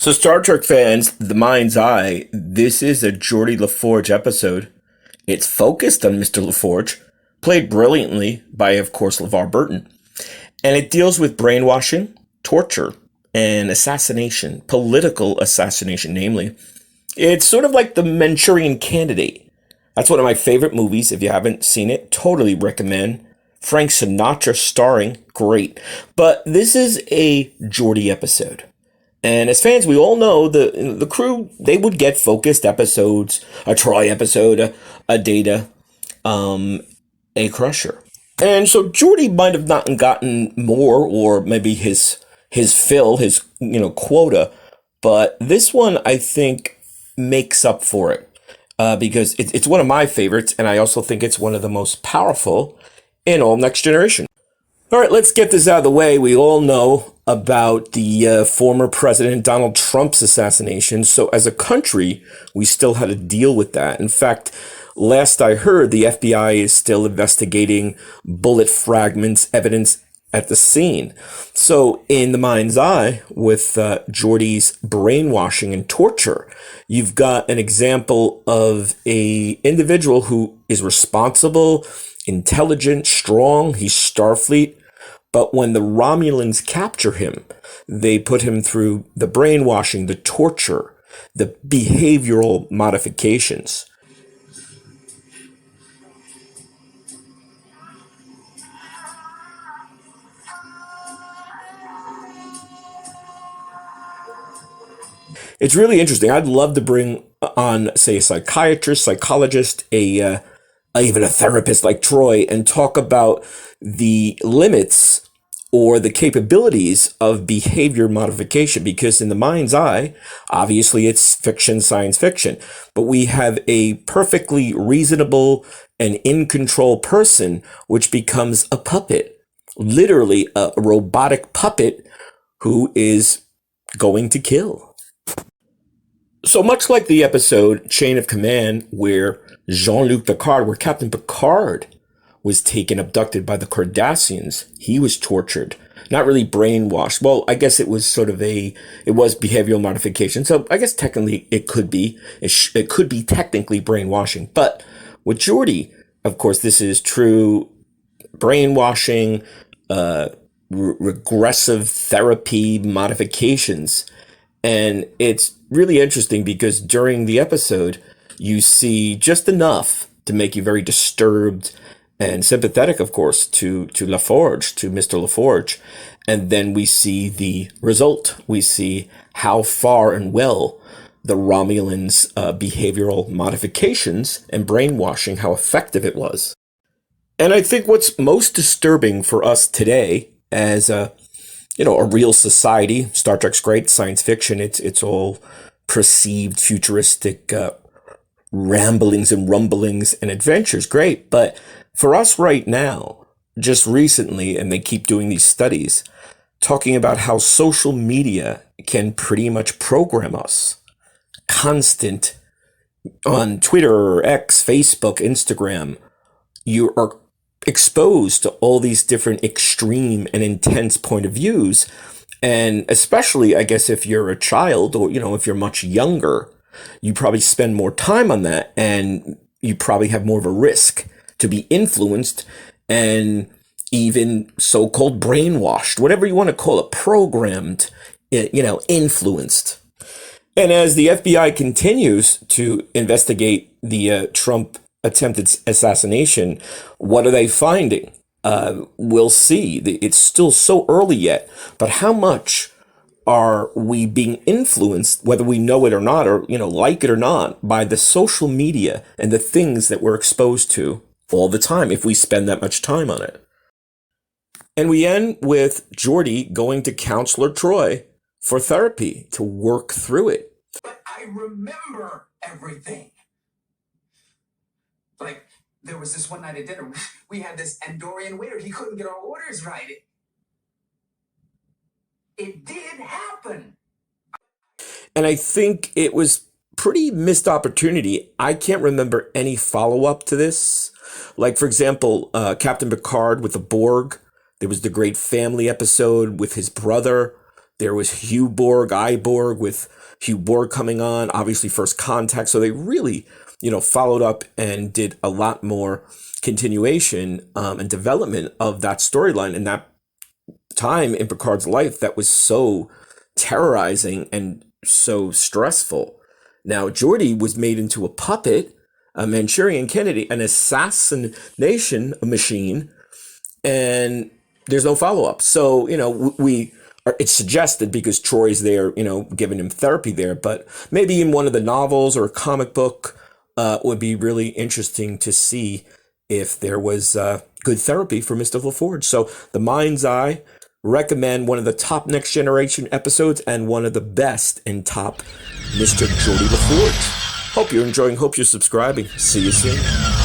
So, Star Trek fans, The Mind's Eye, this is a Geordi La Forge episode. It's focused on Mr. La Forge, played brilliantly by, of course, LeVar Burton. And it deals with brainwashing, torture, and assassination, political assassination, namely. It's sort of like the Manchurian Candidate. That's one of my favorite movies. If you haven't seen it, totally recommend. Frank Sinatra starring, great. But this is a Geordi episode. And as fans, we all know the crew, they would get focused episodes, a Troy episode, a Data, a Crusher. And so Geordi might have not gotten more, or maybe his fill, his quota, but this one I think makes up for it because it's one of my favorites, and I also think it's one of the most powerful in all Next Generation. All right, let's get this out of the way. We all know about the former President Donald Trump's assassination. So as a country, we still had to deal with that. In fact, last I heard, the FBI is still investigating bullet fragments, evidence at the scene. So in The Mind's Eye, with Geordi's brainwashing and torture, you've got an example of a individual who is responsible, intelligent, strong. He's Starfleet. But when the Romulans capture him, they put him through the brainwashing, the torture, the behavioral modifications. It's really interesting. I'd love to bring on, say, a psychiatrist, psychologist, even a therapist like Troy, and talk about the limits or the capabilities of behavior modification, because in The Mind's Eye, obviously it's fiction, science fiction, but we have a perfectly reasonable and in control person, which becomes a puppet, literally a robotic puppet who is going to kill. So much like the episode Chain of Command, where Jean-Luc Picard, where Captain Picard was abducted by the Cardassians, he was tortured, not really brainwashed. Well, I guess it was it was behavioral modification. So I guess technically it could be technically brainwashing. But with Geordi, of course, this is true brainwashing, regressive therapy modifications. And it's really interesting because during the episode, you see just enough to make you very disturbed and sympathetic, of course, to La Forge, to Mr. La Forge. And then we see the result. We see how far and well the Romulans' behavioral modifications and brainwashing, how effective it was. And I think what's most disturbing for us today as a real society, Star Trek's great, science fiction, it's all perceived futuristic ramblings and rumblings and adventures, great. But for us right now, just recently, and they keep doing these studies, talking about how social media can pretty much program us. Constant on Twitter or X, Facebook, Instagram, you are exposed to all these different extreme and intense point of views. And especially, I guess, if you're a child or, if you're much younger, you probably spend more time on that, and you probably have more of a risk to be influenced and even so-called brainwashed, whatever you want to call it, programmed, influenced. And as the FBI continues to investigate the Trump attempted assassination, what are they finding? We'll see. It's still so early yet, but how much are we being influenced, whether we know it or not, or, like it or not, by the social media and the things that we're exposed to all the time if we spend that much time on it? And we end with Geordi going to Counselor Troy for therapy to work through it. But I remember everything. Like, there was this one night at dinner, we had this Andorian waiter, he couldn't get our orders right. It did happen. And I think it was pretty missed opportunity. I can't remember any follow-up to this. Like, for example, Captain Picard with the Borg. There was the great family episode with his brother. There was Hugh Borg, Iborg, with Hugh Borg coming on, obviously First Contact. So they really, followed up and did a lot more continuation and development of that storyline in that time in Picard's life that was so terrorizing and so stressful. Now, Geordi was made into a puppet, a Manchurian Kennedy, an assassination machine, and there's no follow-up. So, it's suggested because Troy's there, giving him therapy there, but maybe in one of the novels or a comic book would be really interesting to see if there was good therapy for Mr. La Forge. So The Mind's Eye, recommend one of the top Next Generation episodes and one of the best in top Mr. Geordi La Forge. Hope you're enjoying, hope you're subscribing. See you soon.